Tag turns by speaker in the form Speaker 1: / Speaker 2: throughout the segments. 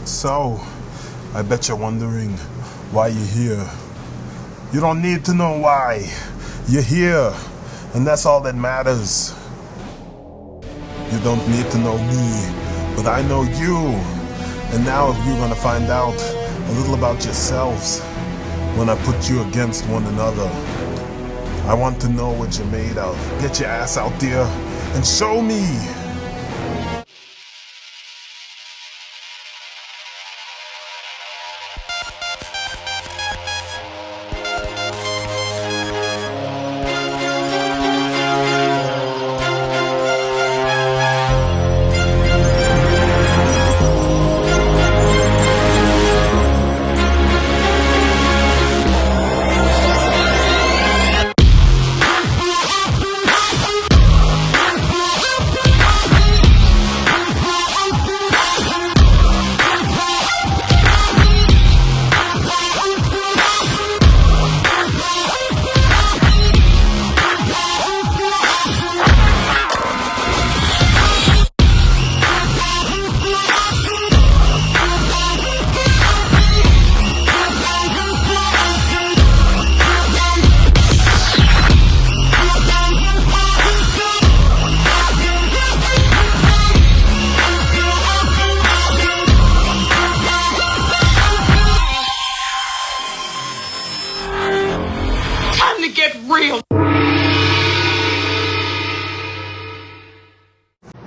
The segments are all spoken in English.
Speaker 1: So, I bet you're wondering why you're here. You don't need to know why. You're here, and that's all that matters. You don't need to know me, but I know you. And now you're gonna find out a little about yourselves when I put you against one another. I want to know what you're made of. Get your ass out there and show me.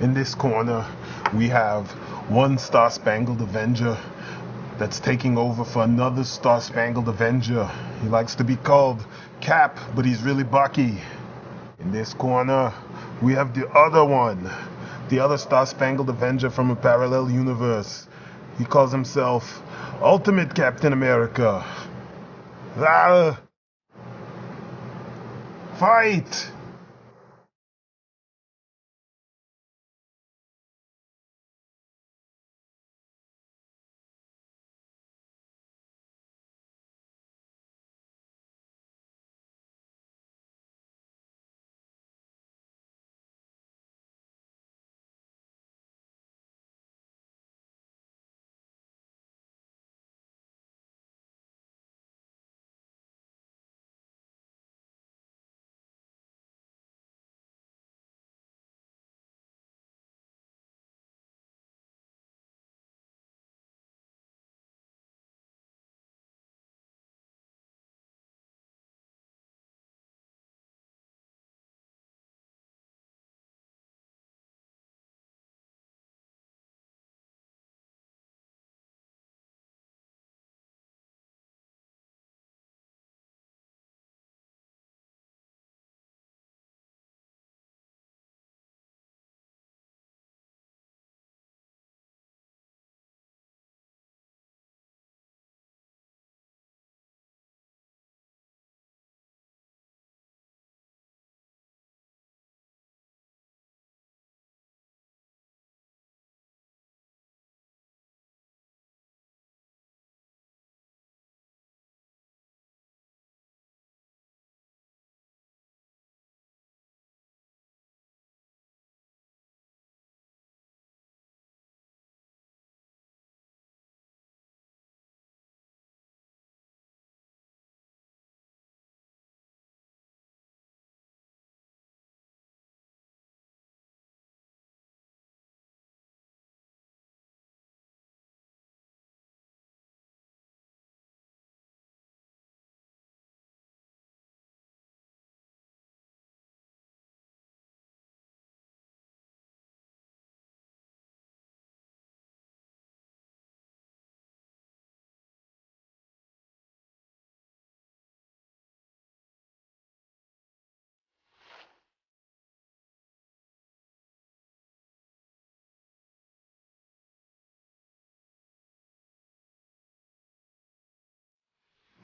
Speaker 1: In this corner, we have one Star-Spangled Avenger that's taking over for another Star-Spangled Avenger. He likes to be called Cap, but he's really Bucky. In this corner, we have the other one, the other Star-Spangled Avenger from a parallel universe. He calls himself Ultimate Captain America. Fight!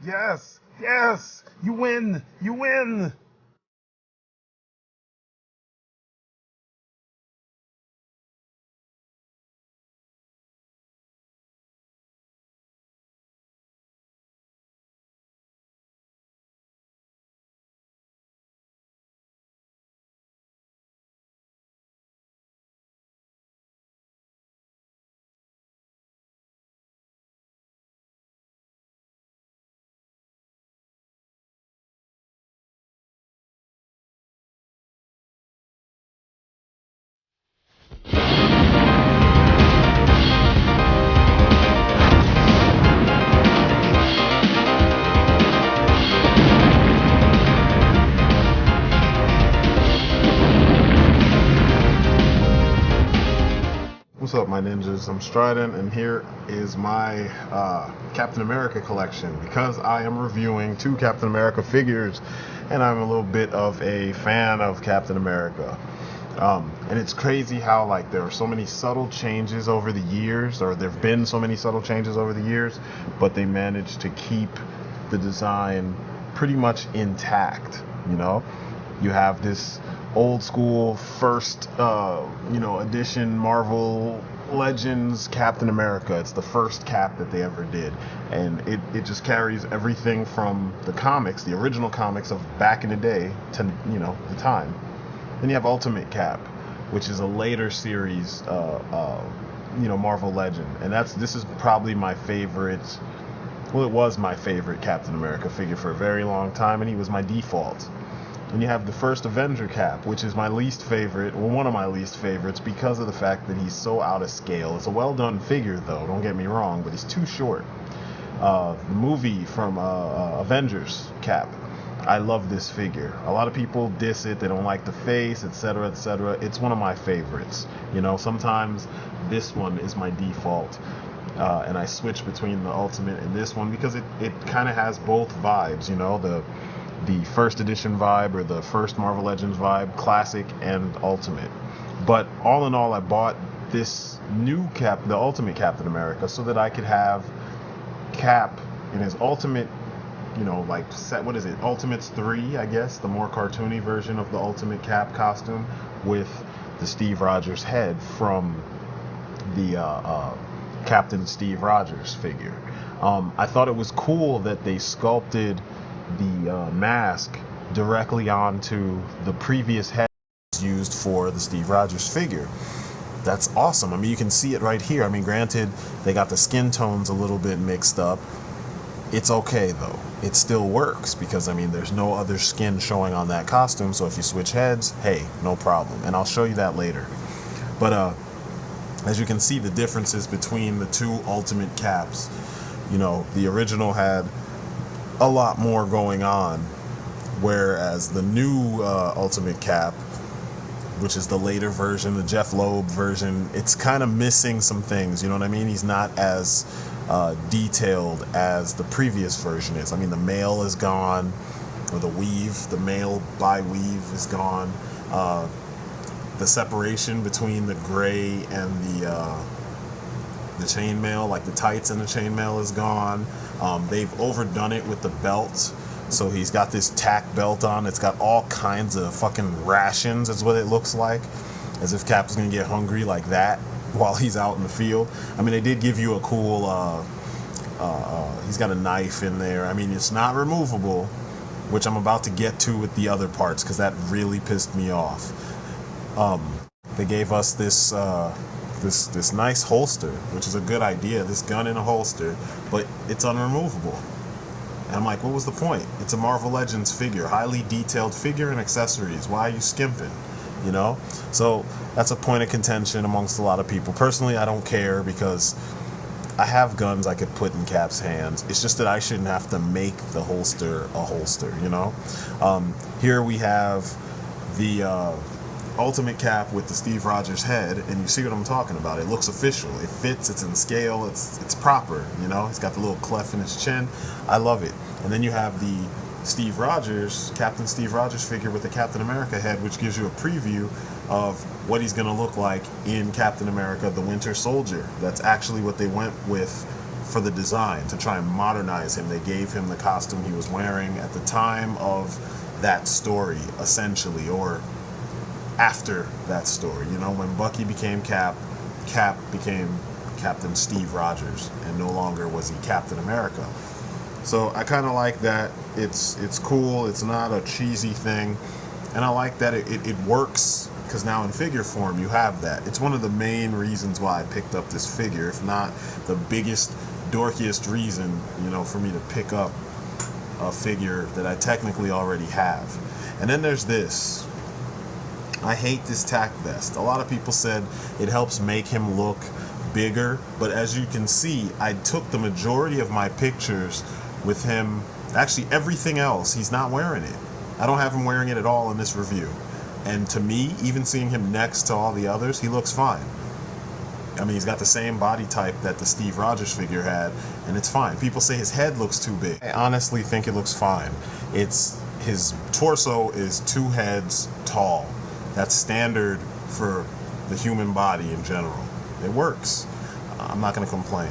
Speaker 1: Yes! Yes! You win! You win! brothers, I'm Strident, and here is my Captain America collection. Because I am reviewing 2 Captain America figures, and I'm a little bit of a fan of Captain America. And it's crazy how like there are so many subtle changes over the years, or there have been so many subtle changes over the years, but they managed to keep the design pretty much intact. You know, you have this old school first edition Marvel Legends Captain America. It's the first Cap that they ever did, and it just carries everything from the comics, the original comics of back in the day, to the time. Then you have Ultimate Cap, which is a later series Marvel Legend, and this is probably my favorite. Well, it was my favorite Captain America figure for a very long time, and he was my default. And you have the first Avenger Cap, which is my least favorite, or one of my least favorites, because of the fact that he's so out of scale. It's a well done figure, though, don't get me wrong, but he's too short. The movie from Avengers Cap, I love this figure. A lot of people diss it, they don't like the face, etc., etc. It's one of my favorites. Sometimes this one is my default, and I switch between the Ultimate and this one because it kind of has both vibes, the first edition vibe, or the first Marvel Legends vibe, classic and Ultimate. But all in all, I bought this new Cap, the Ultimate Captain America, so that I could have Cap in his Ultimate, what is it, Ultimates 3, I guess, the more cartoony version of the Ultimate Cap costume, with the Steve Rogers head from the Captain Steve Rogers figure. I thought it was cool that they sculpted the mask directly onto the previous head used for the Steve Rogers figure. That's awesome. I mean, you can see it right here. I mean, granted, they got the skin tones a little bit mixed up. It's okay, though. It still works because, I mean, there's no other skin showing on that costume, so if you switch heads, hey, no problem. And I'll show you that later. But as you can see, the differences between the 2 Ultimate Caps. The original had a lot more going on, whereas the new Ultimate Cap, which is the later version, the Jeff Loeb version, it's kind of missing some things, you know what I mean? He's not as detailed as the previous version is. I mean, the mail is gone, or the mail by weave is gone. The separation between the gray and the chainmail, like the tights and the chainmail, is gone. They've overdone it with the belt, so he's got this tack belt on. It's got all kinds of fucking rations, is what it looks like, as if Cap is gonna get hungry like that while he's out in the field. I mean, they did give you a cool he's got a knife in there. I mean, it's not removable, which I'm about to get to with the other parts, because that really pissed me off. They gave us this this nice holster, which is a good idea, this gun in a holster, but it's unremovable. And I'm like, what was the point? It's a Marvel Legends figure, highly detailed figure and accessories. Why are you skimping? So that's a point of contention amongst a lot of people. Personally, I don't care, because I have guns I could put in Cap's hands. It's just that I shouldn't have to make the holster a holster, Here we have the Ultimate Cap with the Steve Rogers head, and you see what I'm talking about. It looks official. It fits. It's in scale. It's proper. It's got the little clef in his chin. I love it. And then you have the Steve Rogers, Captain Steve Rogers figure with the Captain America head, which gives you a preview of what he's going to look like in Captain America: The Winter Soldier. That's actually what they went with for the design, to try and modernize him. They gave him the costume he was wearing at the time of that story, essentially, or after that story. When Bucky became Cap, Cap became Captain Steve Rogers, and no longer was he Captain America. So I kind of like that. It's cool. It's not a cheesy thing, and I like that it works, because now in figure form you have that. It's one of the main reasons why I picked up this figure, if not the biggest, dorkiest reason, for me to pick up a figure that I technically already have. And then there's this. I hate this tack vest. A lot of people said it helps make him look bigger, but as you can see, I took the majority of my pictures with him, actually everything else, he's not wearing it. I don't have him wearing it at all in this review. And to me, even seeing him next to all the others, he looks fine. I mean, he's got the same body type that the Steve Rogers figure had, and it's fine. People say his head looks too big. I honestly think it looks fine. His torso is 2 heads tall. That's standard for the human body in general. It works. I'm not going to complain.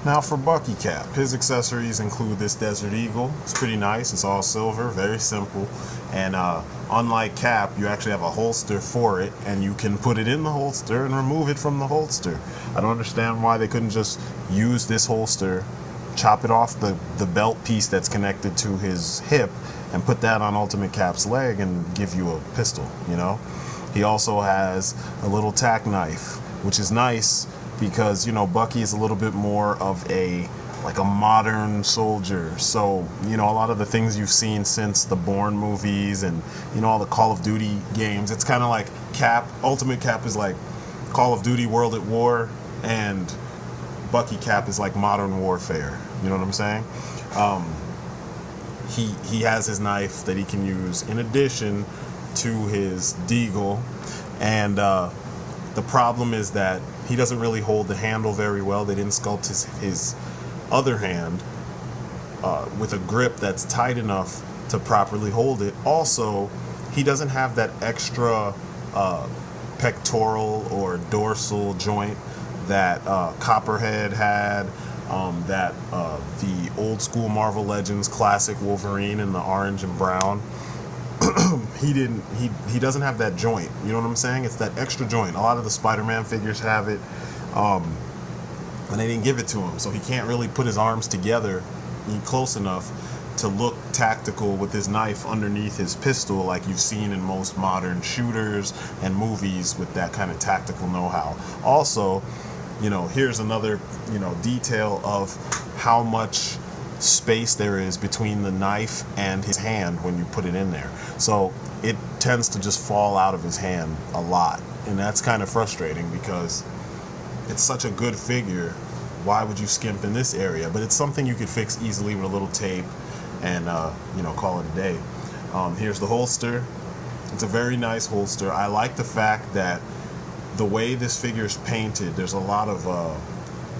Speaker 1: Now for Bucky Cap, his accessories include this Desert Eagle. It's pretty nice. It's all silver, very simple. And unlike Cap, you actually have a holster for it, and you can put it in the holster and remove it from the holster. I don't understand why they couldn't just use this holster, chop it off the belt piece that's connected to his hip, and put that on Ultimate Cap's leg and give you a pistol, you know? He also has a little tack knife, which is nice, because, you know, Bucky is a little bit more of a modern soldier. So, you know, a lot of the things you've seen since the Bourne movies and, you know, all the Call of Duty games, it's kind of like Cap. Ultimate Cap is like Call of Duty World at War, and Bucky Cap is like modern warfare. You know what I'm saying? He has his knife that he can use in addition to his deagle, and the problem is that he doesn't really hold the handle very well. They didn't sculpt his other hand with a grip that's tight enough to properly hold it. Also, he doesn't have that extra pectoral or dorsal joint that Copperhead had, that the old school Marvel Legends classic Wolverine in the orange and brown. He doesn't have that joint. You know what I'm saying? It's that extra joint. A lot of the Spider-Man figures have it, and they didn't give it to him, so he can't really put his arms together close enough to look tactical with his knife underneath his pistol like you've seen in most modern shooters and movies with that kind of tactical know-how. Also, you know, here's another, you know, detail of how much space there is between the knife and his hand when you put it in there. So it tends to just fall out of his hand a lot, and that's kind of frustrating because it's such a good figure. Why would you skimp in this area? But it's something you could fix easily with a little tape and you know, call it a day. Here's the holster. It's a very nice holster. I like the fact that the way this figure is painted, there's a lot of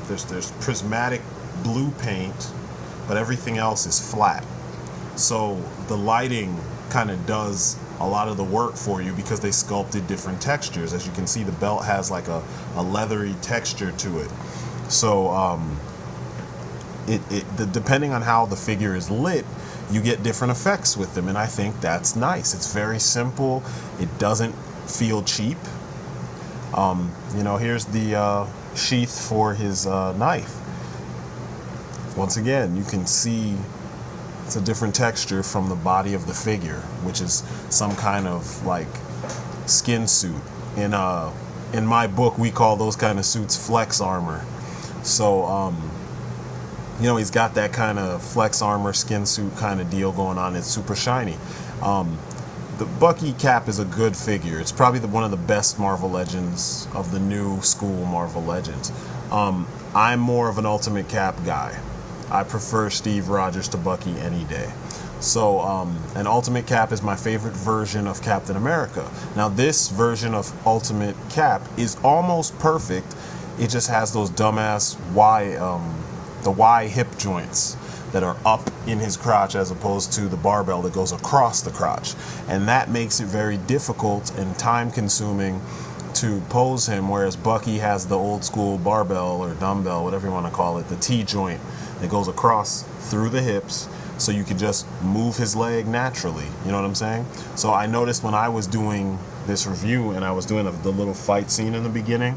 Speaker 1: there's prismatic blue paint, but everything else is flat. So the lighting kind of does a lot of the work for you because they sculpted different textures. As you can see, the belt has like a leathery texture to it. So depending on how the figure is lit, you get different effects with them, and I think that's nice. It's very simple. It doesn't feel cheap. You know, here's the sheath for his knife. Once again, you can see it's a different texture from the body of the figure, which is some kind of like skin suit. In my book, we call those kind of suits flex armor. So, you know, he's got that kind of flex armor, skin suit kind of deal going on. It's super shiny. The Bucky Cap is a good figure. It's probably one of the best Marvel Legends of the new school Marvel Legends. I'm more of an Ultimate Cap guy. I prefer Steve Rogers to Bucky any day. So, an Ultimate Cap is my favorite version of Captain America. Now, this version of Ultimate Cap is almost perfect. It just has those dumbass the Y hip joints that are up in his crotch as opposed to the barbell that goes across the crotch. And that makes it very difficult and time-consuming to pose him, whereas Bucky has the old school barbell or dumbbell, whatever you want to call it, the T-joint that goes across through the hips, so you can just move his leg naturally. You know what I'm saying? So I noticed when I was doing this review and I was doing the little fight scene in the beginning,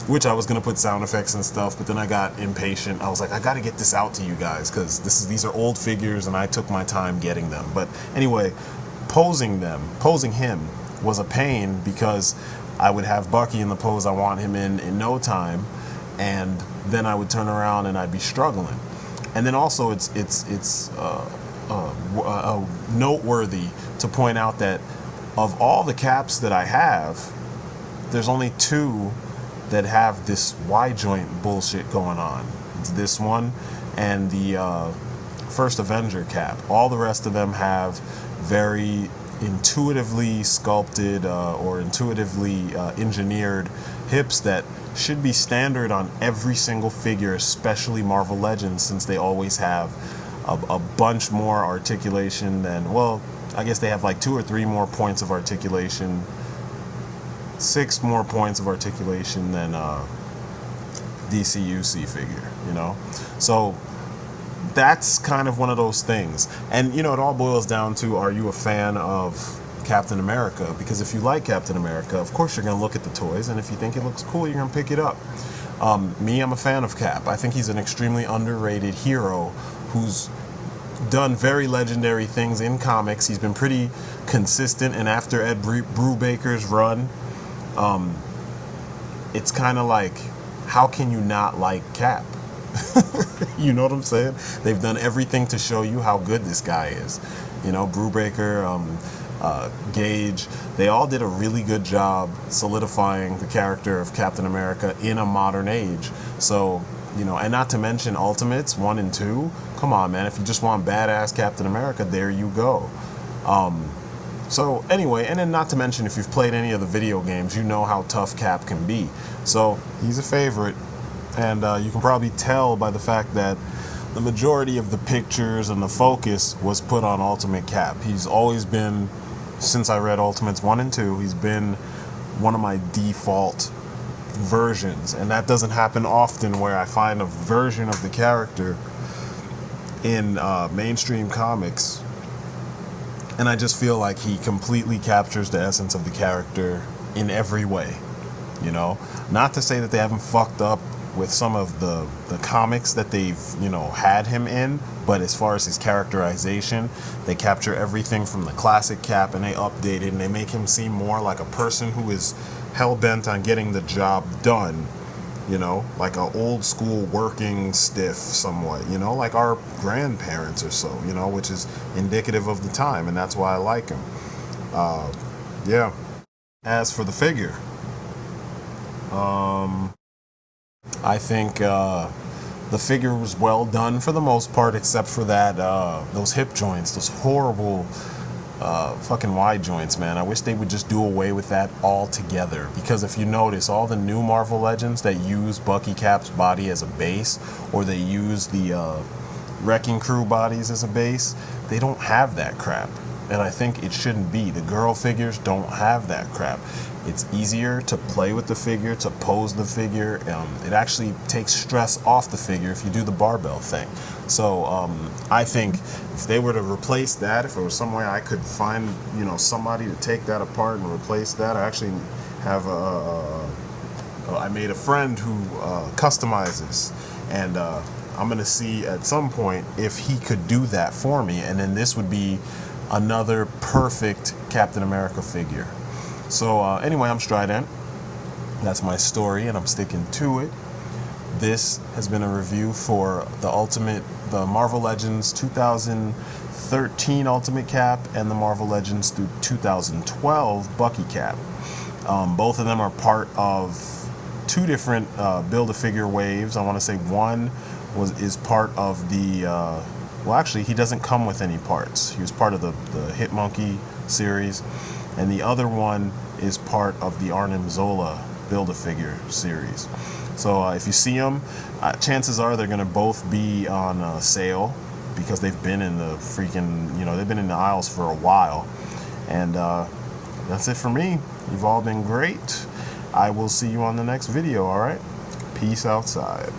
Speaker 1: which I was going to put sound effects and stuff, but then I got impatient. I was like, I got to get this out to you guys because these are old figures and I took my time getting them. But anyway, posing him was a pain because I would have Bucky in the pose I want him in no time, and then I would turn around and I'd be struggling. And then also it's noteworthy to point out that of all the caps that I have, there's only 2 that have this Y joint bullshit going on. It's this one and the
Speaker 2: first Avenger Cap. All the rest of them have very intuitively sculpted or intuitively engineered hips that should be standard on every single figure, especially Marvel Legends, since they always have a bunch more articulation than, well, I guess they have like 2 or 3 more points of articulation, 6 more points of articulation than DCUC figure, you know? So that's kind of one of those things. And, you know, it all boils down to, are you a fan of Captain America? Because if you like Captain America, of course you're going to look at the toys, and if you think it looks cool, you're going to pick it up. Me, I'm a fan of Cap. I think he's an extremely underrated hero who's done very legendary things in comics. He's been pretty consistent, and after Ed Brubaker's run, it's kind of like, how can you not like Cap? You know what I'm saying? They've done everything to show you how good this guy is. You know, Brubaker, Gage, they all did a really good job solidifying the character of Captain America in a modern age. So, you know, and not to mention Ultimates 1 and 2. Come on, man, if you just want badass Captain America, there you go. So anyway, and then not to mention, if you've played any of the video games, you know how tough Cap can be. So he's a favorite, and you can probably tell by the fact that the majority of the pictures and the focus was put on Ultimate Cap. He's always been, since I read Ultimates 1 and 2, he's been one of my default versions, and that doesn't happen often, where I find a version of the character in mainstream comics and I just feel like he completely captures the essence of the character in every way, you know? Not to say that they haven't fucked up with some of the comics that they've, you know, had him in, but as far as his characterization, they capture everything from the classic Cap and they update it and they make him seem more like a person who is hell-bent on getting the job done, you know, like an old school working stiff somewhat, you know, like our grandparents or so, you know, which is indicative of the time, and that's why I like him. Yeah. As for the figure, I think the figure was well done for the most part, except for that those hip joints, those horrible fucking wide joints, man. I wish they would just do away with that altogether, because if you notice, all the new Marvel Legends that use Bucky Cap's body as a base, or they use the Wrecking Crew bodies as a base, they don't have that crap. And I think it shouldn't be. The girl figures don't have that crap. It's easier to play with the figure, to pose the figure. It actually takes stress off the figure if you do the barbell thing. So I think if they were to replace that, if there was some way I could find, you know, somebody to take that apart and replace that, I actually have I made a friend who customizes, and I'm gonna see at some point if he could do that for me, and then this would be another perfect Captain America figure. So anyway, I'm Strident. That's my story, and I'm sticking to it. This has been a review for the Marvel Legends 2013 Ultimate Cap and the Marvel Legends through 2012 Bucky Cap. Both of them are part of two different Build-A-Figure waves. I want to say one is part of the well, actually, he doesn't come with any parts. He was part of the Hit Monkey series, and the other one is part of the Arnim Zola Build-A-Figure series. So if you see them, chances are they're going to both be on sale, because they've been in the freaking, you know, they've been in the aisles for a while. And that's it for me. You've all been great. I will see you on the next video, all right? Peace outside.